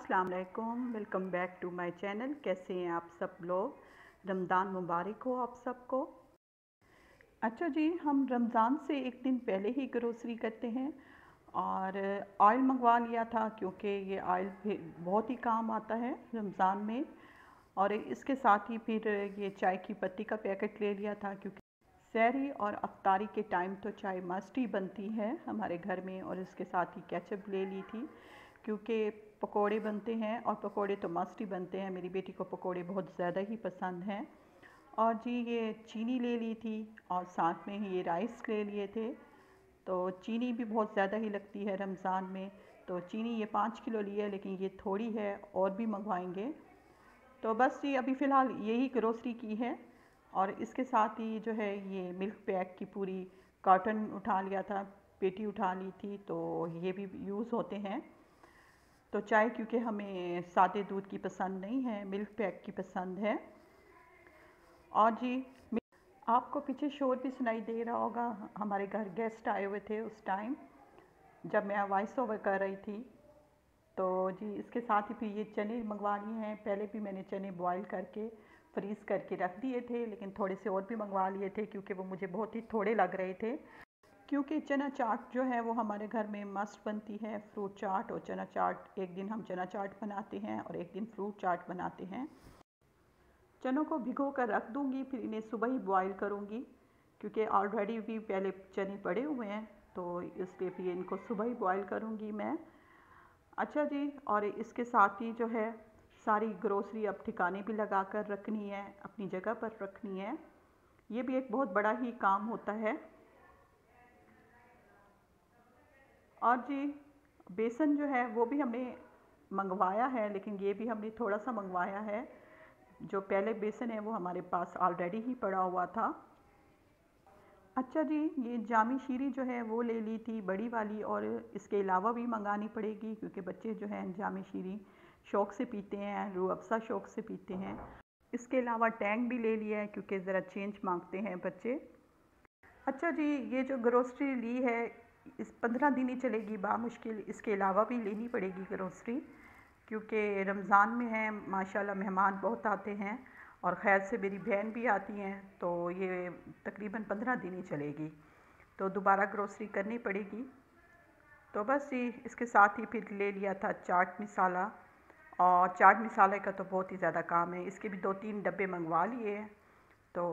अस्सलाम वालेकुम, welcome back to my channel. कैसे हैं आप सब लोग? रमज़ान मुबारक हो आप सबको। अच्छा जी, हम रमज़ान से एक दिन पहले ही ग्रोसरी करते हैं और ऑयल मंगवा लिया था क्योंकि ये ऑयल बहुत ही काम आता है रमज़ान में। और इसके साथ ही फिर ये चाय की पत्ती का पैकेट ले लिया था क्योंकि सहरी और अफ्तारी के टाइम तो चाय मस्ट ही बनती है हमारे घर में। और इसके साथ ही केचप ले ली थी क्योंकि पकोड़े बनते हैं और पकोड़े तो मस्ट ही बनते हैं। मेरी बेटी को पकोड़े बहुत ज़्यादा ही पसंद हैं। और जी ये चीनी ले ली थी और साथ में ही ये राइस ले लिए थे। तो चीनी भी बहुत ज़्यादा ही लगती है रमज़ान में, तो चीनी ये 5 किलो ली है, लेकिन ये थोड़ी है और भी मंगवाएंगे। तो बस ये अभी फ़िलहाल यही ग्रोसरी की है। और इसके साथ ही जो है ये मिल्क पैक की पूरी कार्टन उठा लिया था, पेटी उठा ली थी, तो ये भी यूज़ होते हैं। तो चाय क्योंकि हमें सादे दूध की पसंद नहीं है, मिल्क पैक की पसंद है। और जी आपको पीछे शोर भी सुनाई दे रहा होगा, हमारे घर गेस्ट आए हुए थे उस टाइम जब मैं वॉइस ओवर कर रही थी। तो जी इसके साथ ही फिर ये चने मंगवा लिए हैं। पहले भी मैंने चने बॉईल करके फ्रीज़ करके रख दिए थे, लेकिन थोड़े से और भी मंगवा लिए थे क्योंकि वो मुझे बहुत ही थोड़े लग रहे थे। क्योंकि चना चाट जो है वो हमारे घर में मस्ट बनती है, फ्रूट चाट और चना चाट। एक दिन हम चना चाट बनाते हैं और एक दिन फ्रूट चाट बनाते हैं। चनों को भिगो कर रख दूंगी, फिर इन्हें सुबह ही बॉईल करूंगी क्योंकि ऑलरेडी भी पहले चने पड़े हुए हैं, तो इसलिए फिर इनको सुबह ही बॉईल करूंगी मैं। अच्छा जी, और इसके साथ ही जो है सारी ग्रोसरी अब ठिकाने भी लगा कर रखनी है, अपनी जगह पर रखनी है। ये भी एक बहुत बड़ा ही काम होता है। और जी बेसन जो है वो भी हमने मंगवाया है, लेकिन ये भी हमने थोड़ा सा मंगवाया है। जो पहले बेसन है वो हमारे पास ऑलरेडी ही पड़ा हुआ था। अच्छा जी, ये जामी शीरी जो है वो ले ली थी बड़ी वाली, और इसके अलावा भी मंगानी पड़ेगी क्योंकि बच्चे जो हैं जामी शीरी शौक़ से पीते हैं, रूह अफ़ज़ा शौक़ से पीते हैं। इसके अलावा टैंग भी ले लिया है क्योंकि ज़रा चेंज मांगते हैं बच्चे। अच्छा जी, ये जो ग्रोसरी ली है इस 15 दिन ही चलेगी बामुश्किल। इसके अलावा भी लेनी पड़ेगी ग्रोसरी क्योंकि रमज़ान में है, माशाल्लाह मेहमान बहुत आते हैं और खैर से मेरी बहन भी आती हैं, तो ये तकरीबन 15 दिन ही चलेगी, तो दोबारा ग्रोसरी करनी पड़ेगी। तो बस जी इसके साथ ही फिर ले लिया था चाट मसाला, और चाट मसाले का तो बहुत ही ज़्यादा काम है। इसके भी 2-3 डब्बे मंगवा लिए हैं। तो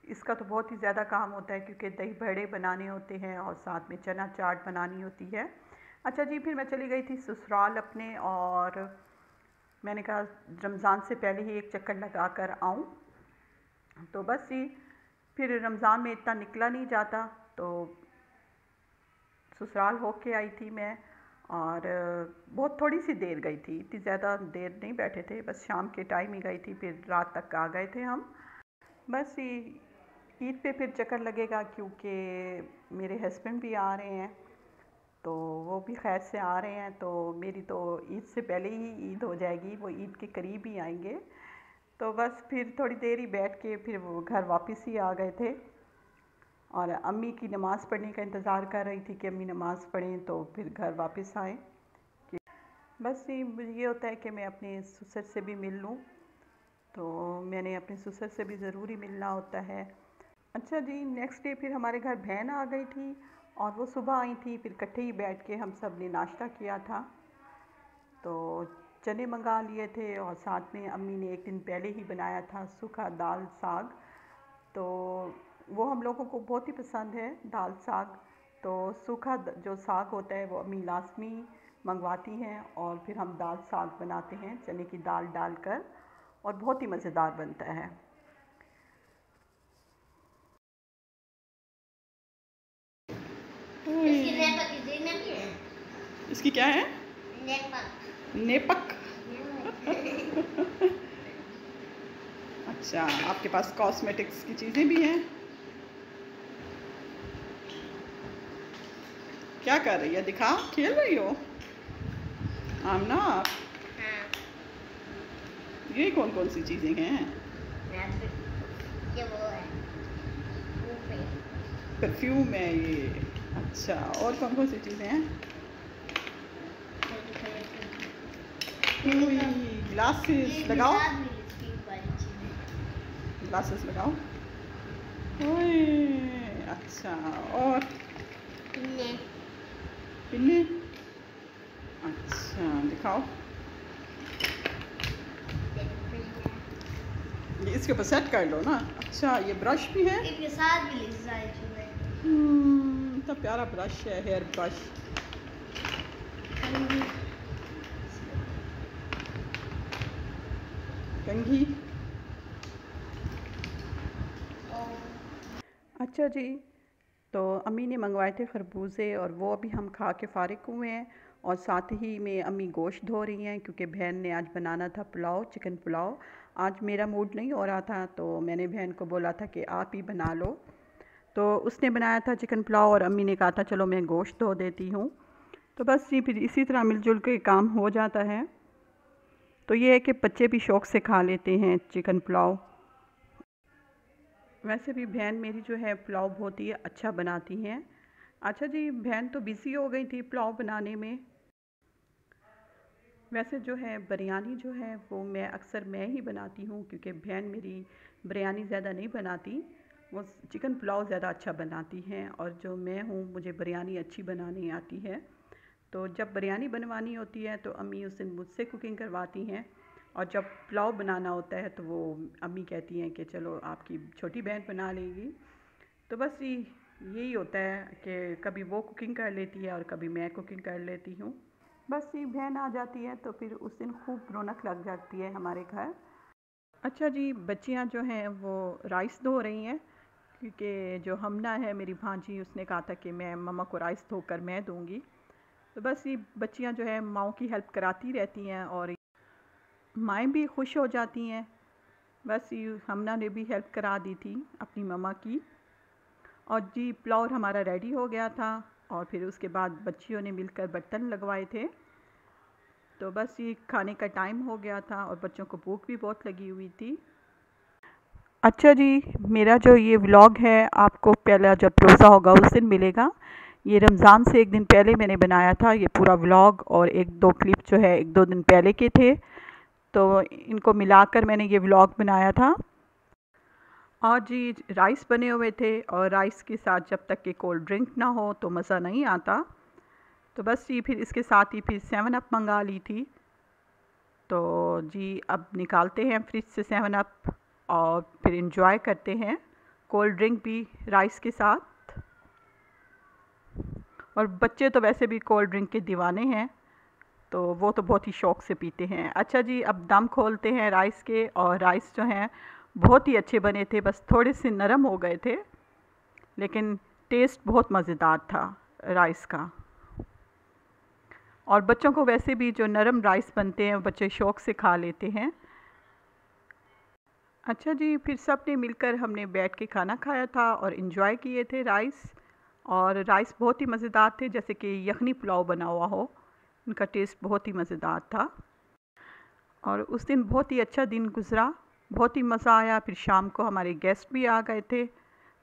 इसका तो बहुत ही ज़्यादा काम होता है क्योंकि दही बड़े बनाने होते हैं और साथ में चना चाट बनानी होती है। अच्छा जी, फिर मैं चली गई थी ससुराल अपने, और मैंने कहा रमज़ान से पहले ही एक चक्कर लगा कर आऊँ। तो बस जी फिर रमज़ान में इतना निकला नहीं जाता, तो ससुराल होके आई थी मैं, और बहुत थोड़ी सी देर गई थी, इतनी ज़्यादा देर नहीं बैठे थे, बस शाम के टाइम ही गई थी, फिर रात तक आ गए थे हम। बस ईद पे फिर चक्कर लगेगा क्योंकि मेरे हस्बैंड भी आ रहे हैं, तो वो भी खैर से आ रहे हैं, तो मेरी तो ईद से पहले ही ईद हो जाएगी, वो ईद के करीब ही आएंगे। तो बस फिर थोड़ी देर ही बैठ के फिर वो घर वापस ही आ गए थे, और अम्मी की नमाज़ पढ़ने का इंतज़ार कर रही थी कि अम्मी नमाज़ पढ़ें तो फिर घर वापस आए। बस मुझे ये होता है कि मैं अपने ससुर से भी मिल लूँ, तो मैंने अपने ससुर से भी ज़रूरी मिलना होता है। अच्छा जी, नेक्स्ट डे फिर हमारे घर बहन आ गई थी और वो सुबह आई थी, फिर इकट्ठे ही बैठ के हम सब ने नाश्ता किया था। तो चने मंगा लिए थे और साथ में अम्मी ने एक दिन पहले ही बनाया था सूखा दाल साग, तो वो हम लोगों को बहुत ही पसंद है दाल साग। तो सूखा जो साग होता है वो अम्मी लाजमी मंगवाती हैं और फिर हम दाल साग बनाते हैं चने की दाल डालकर, और बहुत ही मज़ेदार बनता है। इसकी क्या है? नेपक। अच्छा, आपके पास कॉस्मेटिक्स की चीज़ें भी हैं। क्या कर रही है? दिखा, खेल रही हो? आमना, ये कौन कौन सी चीज़ें हैं? ये वो है परफ्यूम है ये। अच्छा, और कौन कौन सी चीज़ें हैं? ग्लासेस लगाओ, ग्लासेस लगाओ। ओए अच्छा, और पिन्नी, अच्छा दिखाओ। ये इसके ऊपर सेट कर लो ना। अच्छा ये ब्रश भी है, इसके साथ भी लेज़र है। इतना प्यारा ब्रश है, हेयर ब्रश। कंघी। अच्छा जी, तो अम्मी ने मंगवाए थे खरबूजे और वो अभी हम खा के फ़ारिग हुए हैं। और साथ ही में अम्मी गोश्त धो रही हैं क्योंकि बहन ने आज बनाना था पुलाव, चिकन पुलाव। आज मेरा मूड नहीं हो रहा था तो मैंने बहन को बोला था कि आप ही बना लो। तो उसने बनाया था चिकन पुलाव और अम्मी ने कहा था चलो मैं गोश्त धो देती हूँ। तो बस जी फिर इसी तरह मिलजुल के काम हो जाता है। तो ये है कि बच्चे भी शौक़ से खा लेते हैं चिकन पुलाव। वैसे भी बहन मेरी जो है पुलाव बहुत ही अच्छा बनाती हैं। अच्छा जी, बहन तो बिज़ी हो गई थी पुलाव बनाने में। वैसे जो है बिरयानी जो है वो अक्सर मैं ही बनाती हूँ क्योंकि बहन मेरी बिरयानी ज़्यादा नहीं बनाती, वो चिकन पुलाव ज़्यादा अच्छा बनाती हैं। और जो मैं हूँ मुझे बिरयानी अच्छी बनानी आती है। तो जब बिरयानी बनवानी होती है तो अम्मी उस दिन मुझसे कुकिंग करवाती हैं, और जब पुलाव बनाना होता है तो वो अम्मी कहती हैं कि चलो आपकी छोटी बहन बना लेगी। तो बस यही होता है कि कभी वो कुकिंग कर लेती है और कभी मैं कुकिंग कर लेती हूँ। बस ये बहन आ जाती है तो फिर उस दिन खूब रौनक लग जाती है हमारे घर। अच्छा जी, बच्चियाँ जो हैं वो राइस धो रही हैं क्योंकि जो हमना है मेरी भांजी, उसने कहा था कि मैं मम्मा को राइस धोकर मैं दूँगी। तो बस ये बच्चियाँ जो है माओं की हेल्प कराती रहती हैं और माएँ भी खुश हो जाती हैं। बस ये हमना ने भी हेल्प करा दी थी अपनी मम्मा की। और जी पुलाव हमारा रेडी हो गया था और फिर उसके बाद बच्चियों ने मिलकर बर्तन लगवाए थे। तो बस ये खाने का टाइम हो गया था और बच्चों को भूख भी बहुत लगी हुई थी। अच्छा जी, मेरा जो ये व्लॉग है आपको पहला जब रोज़ा होगा उस दिन मिलेगा। ये रमज़ान से एक दिन पहले मैंने बनाया था ये पूरा व्लॉग, और एक दो क्लिप जो है एक दो दिन पहले के थे। तो इनको मिलाकर मैंने ये व्लॉग बनाया था। और जी राइस बने हुए थे और राइस के साथ जब तक कि कोल्ड ड्रिंक ना हो तो मज़ा नहीं आता। तो बस जी फिर इसके साथ ही फिर 7 अप मंगा ली थी। तो जी अब निकालते हैं फ्रिज से 7 अप और फिर इंजॉय करते हैं कोल्ड ड्रिंक भी राइस के साथ। और बच्चे तो वैसे भी कोल्ड ड्रिंक के दीवाने हैं, तो वो तो बहुत ही शौक़ से पीते हैं। अच्छा जी, अब दम खोलते हैं राइस के, और राइस जो हैं बहुत ही अच्छे बने थे, बस थोड़े से नरम हो गए थे लेकिन टेस्ट बहुत मज़ेदार था राइस का। और बच्चों को वैसे भी जो नरम राइस बनते हैं बच्चे शौक़ से खा लेते हैं। अच्छा जी, फिर सब ने मिलकर हमने बैठ के खाना खाया था और इन्जॉय किए थे राइस। और राइस बहुत ही मज़ेदार थे, जैसे कि यखनी पुलाव बना हुआ हो। उनका टेस्ट बहुत ही मज़ेदार था। और उस दिन बहुत ही अच्छा दिन गुज़रा, बहुत ही मज़ा आया। फिर शाम को हमारे गेस्ट भी आ गए थे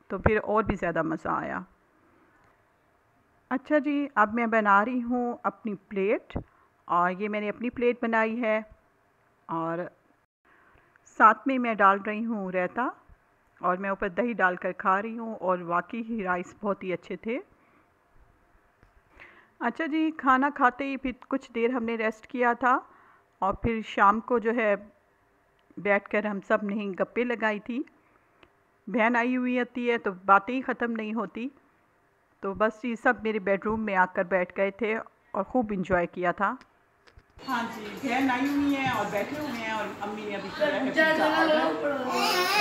तो फिर और भी ज़्यादा मज़ा आया। अच्छा जी, अब मैं बना रही हूँ अपनी प्लेट, और ये मैंने अपनी प्लेट बनाई है और साथ में मैं डाल रही हूँ रायता, और मैं ऊपर दही डालकर खा रही हूँ। और वाकई ही राइस बहुत ही अच्छे थे। अच्छा जी, खाना खाते ही फिर कुछ देर हमने रेस्ट किया था और फिर शाम को जो है बैठकर हम सब ने गप्पे लगाई थी। बहन आई हुई होती है तो बातें ही ख़त्म नहीं होती। तो बस ये सब मेरे बेडरूम में आकर बैठ गए थे और खूब इंजॉय किया था। हाँ जी, बहन आई हुई हैं और बैठे हुए हैं और अम्मी ने अभी किया है पिज़्ज़ा ऑर्डर।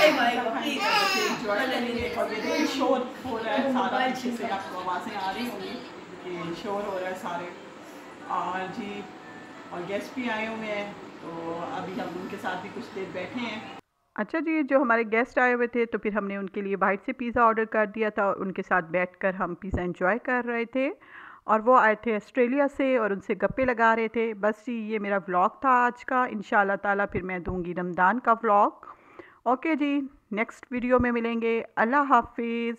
एंजॉय करेंगे। और ये देखिए शोर हो रहा है सारा, पीछे से आपको आवाज़ें आ रही होंगी कि शोर हो रहा है सारे। और जी और गेस्ट भी आए हुए हैं तो अभी हम उनके साथ भी कुछ देर बैठे हैं। अच्छा जी, जो हमारे गेस्ट आए हुए थे तो फिर हमने उनके लिए बाहर से पिज़्ज़ा ऑर्डर कर दिया था और उनके साथ बैठकर हम पिज़्ज़ा एंजॉय कर रहे थे। और वो आए थे ऑस्ट्रेलिया से और उनसे गप्पे लगा रहे थे। बस जी ये मेरा व्लॉग था आज का। इंशाल्लाह ताला फिर मैं दूंगी रमज़ान का व्लॉग। ओके जी, नेक्स्ट वीडियो में मिलेंगे। अल्लाह हाफिज़।